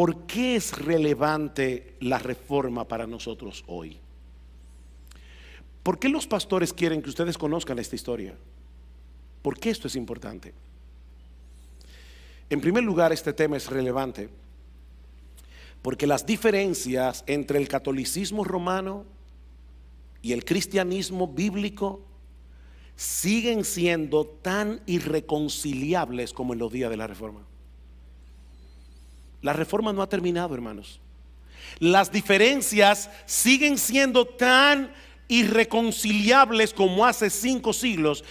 ¿por qué es relevante la reforma para nosotros hoy? ¿Por qué los pastores quieren que ustedes conozcan esta historia? ¿Por qué esto es importante? En primer lugar, este tema es relevante porque las diferencias entre el catolicismo romano y el cristianismo bíblico siguen siendo tan irreconciliables como en los días de la reforma. La reforma no ha terminado, hermanos. Las diferencias siguen siendo tan irreconciliables como hace 5 siglos.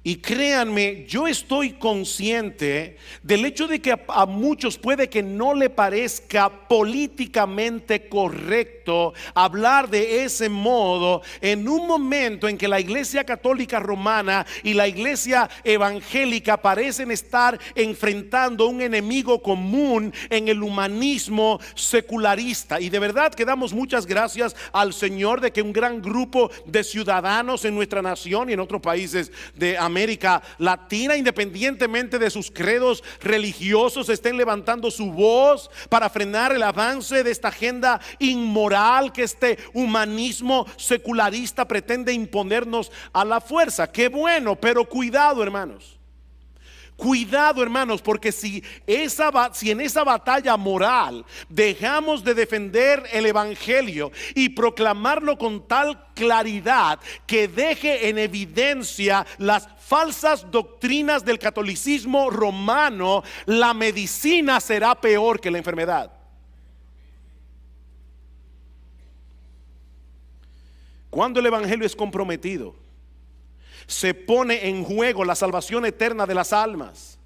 Y créanme, yo estoy consciente del hecho de que a muchos puede que no le parezca políticamente correcto hablar de ese modo en un momento en que la Iglesia Católica Romana y la Iglesia Evangélica parecen estar enfrentando un enemigo común en el humanismo secularista. Y de verdad que damos muchas gracias al Señor de que un gran grupo de ciudadanos en nuestra nación y en otros países de América Latina, independientemente de sus credos religiosos, estén levantando su voz para frenar el avance de esta agenda inmoral que este humanismo secularista pretende imponernos a la fuerza. Qué bueno, pero cuidado, hermanos. Cuidado, hermanos, porque si en esa batalla moral dejamos de defender el evangelio y proclamarlo con tal claridad que deje en evidencia las falsas doctrinas del catolicismo romano, la medicina será peor que la enfermedad. Cuando el evangelio es comprometido, se pone en juego la salvación eterna de las almas.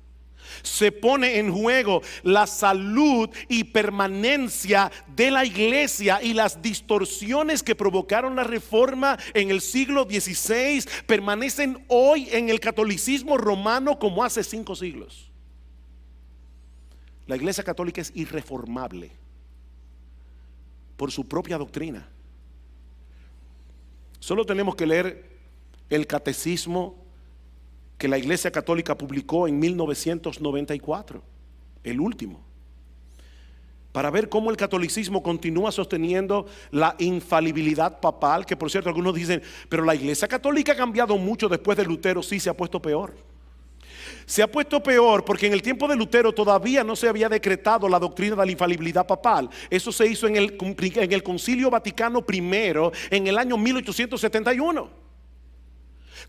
Se pone en juego la salud y permanencia de la iglesia, y las distorsiones que provocaron la reforma en el siglo XVI permanecen hoy en el catolicismo romano como hace 5 siglos. La iglesia católica es irreformable por su propia doctrina. Solo tenemos que leer el catecismo que la Iglesia Católica publicó en 1994, el último, para ver cómo el catolicismo continúa sosteniendo la infalibilidad papal, que por cierto algunos dicen, pero la Iglesia Católica ha cambiado mucho después de Lutero. Sí, se ha puesto peor. Se ha puesto peor porque en el tiempo de Lutero todavía no se había decretado la doctrina de la infalibilidad papal. Eso se hizo en el Concilio Vaticano I en el año 1871.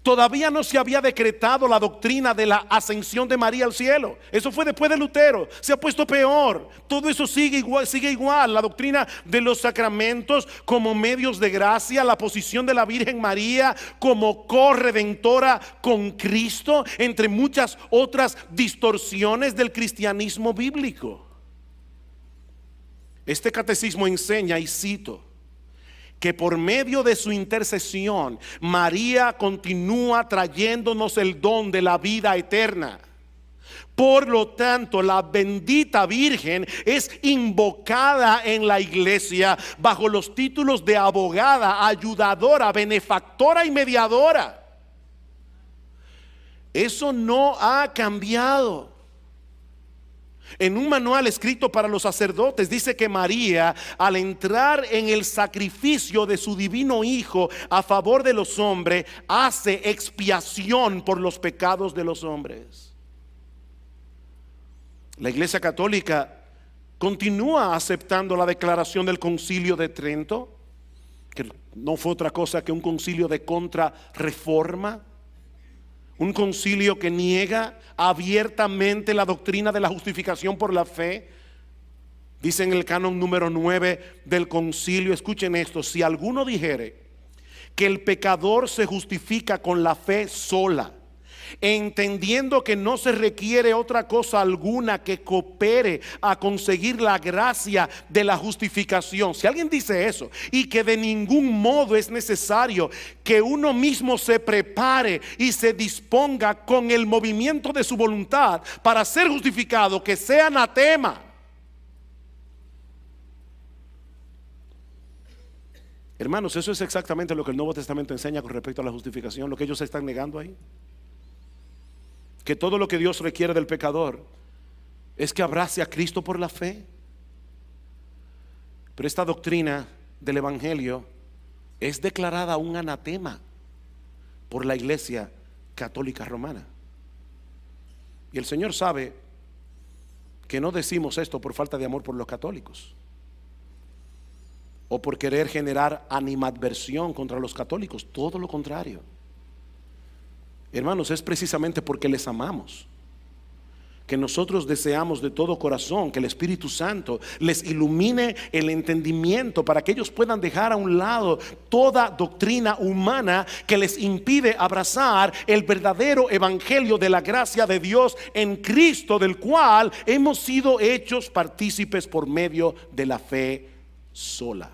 Todavía no se había decretado la doctrina de la ascensión de María al cielo. Eso fue después de Lutero. Se ha puesto peor. Todo eso sigue igual. La doctrina de los sacramentos como medios de gracia, la posición de la Virgen María como corredentora con Cristo, entre muchas otras distorsiones del cristianismo bíblico. Este catecismo enseña, y cito, que por medio de su intercesión María continúa trayéndonos el don de la vida eterna. Por lo tanto, la bendita Virgen es invocada en la iglesia bajo los títulos de abogada, ayudadora, benefactora y mediadora. Eso no ha cambiado. En un manual escrito para los sacerdotes dice que María, al entrar en el sacrificio de su divino Hijo a favor de los hombres, hace expiación por los pecados de los hombres. La Iglesia Católica continúa aceptando la declaración del Concilio de Trento, que no fue otra cosa que un concilio de contrarreforma. Un concilio que niega abiertamente la doctrina de la justificación por la fe. Dice en el canon número 9 del concilio, escuchen esto: si alguno dijere que el pecador se justifica con la fe sola, entendiendo que no se requiere otra cosa alguna que coopere a conseguir la gracia de la justificación. Si alguien dice eso, y que de ningún modo es necesario que uno mismo se prepare y se disponga con el movimiento de su voluntad para ser justificado, que sea anatema. Hermanos, eso es exactamente lo que el Nuevo Testamento enseña con respecto a la justificación, lo que ellos están negando ahí. Que todo lo que Dios requiere del pecador es que abrace a Cristo por la fe. Pero esta doctrina del Evangelio es declarada un anatema por la Iglesia Católica Romana. Y el Señor sabe que no decimos esto por falta de amor por los católicos o por querer generar animadversión contra los católicos. Todo lo contrario. Hermanos, es precisamente porque les amamos que nosotros deseamos de todo corazón que el Espíritu Santo les ilumine el entendimiento para que ellos puedan dejar a un lado toda doctrina humana que les impide abrazar el verdadero evangelio de la gracia de Dios en Cristo, del cual hemos sido hechos partícipes por medio de la fe sola.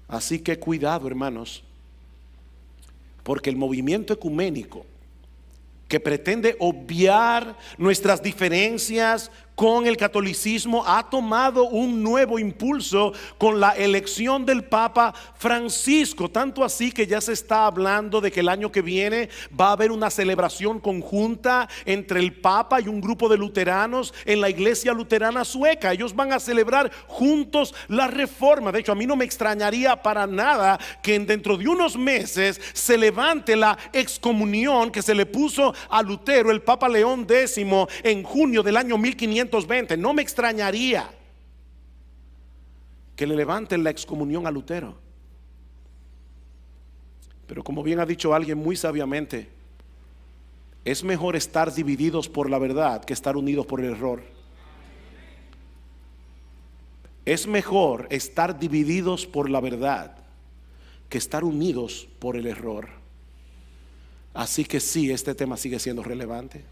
Así que cuidado, hermanos, porque el movimiento ecuménico que pretende obviar nuestras diferencias con el catolicismo ha tomado un nuevo impulso con la elección del Papa Francisco, tanto así que ya se está hablando de que el año que viene va a haber una celebración conjunta entre el Papa y un grupo de luteranos en la iglesia luterana sueca. Ellos van a celebrar juntos la reforma. De hecho, a mí no me extrañaría para nada que dentro de unos meses se levante la excomunión que se le puso a Lutero el Papa León X en junio del año 1520. No me extrañaría que le levanten la excomunión a Lutero. Pero como bien ha dicho alguien muy sabiamente, es mejor estar divididos por la verdad que estar unidos por el error. Es mejor estar divididos por la verdad que estar unidos por el error. Así que sí, este tema sigue siendo relevante.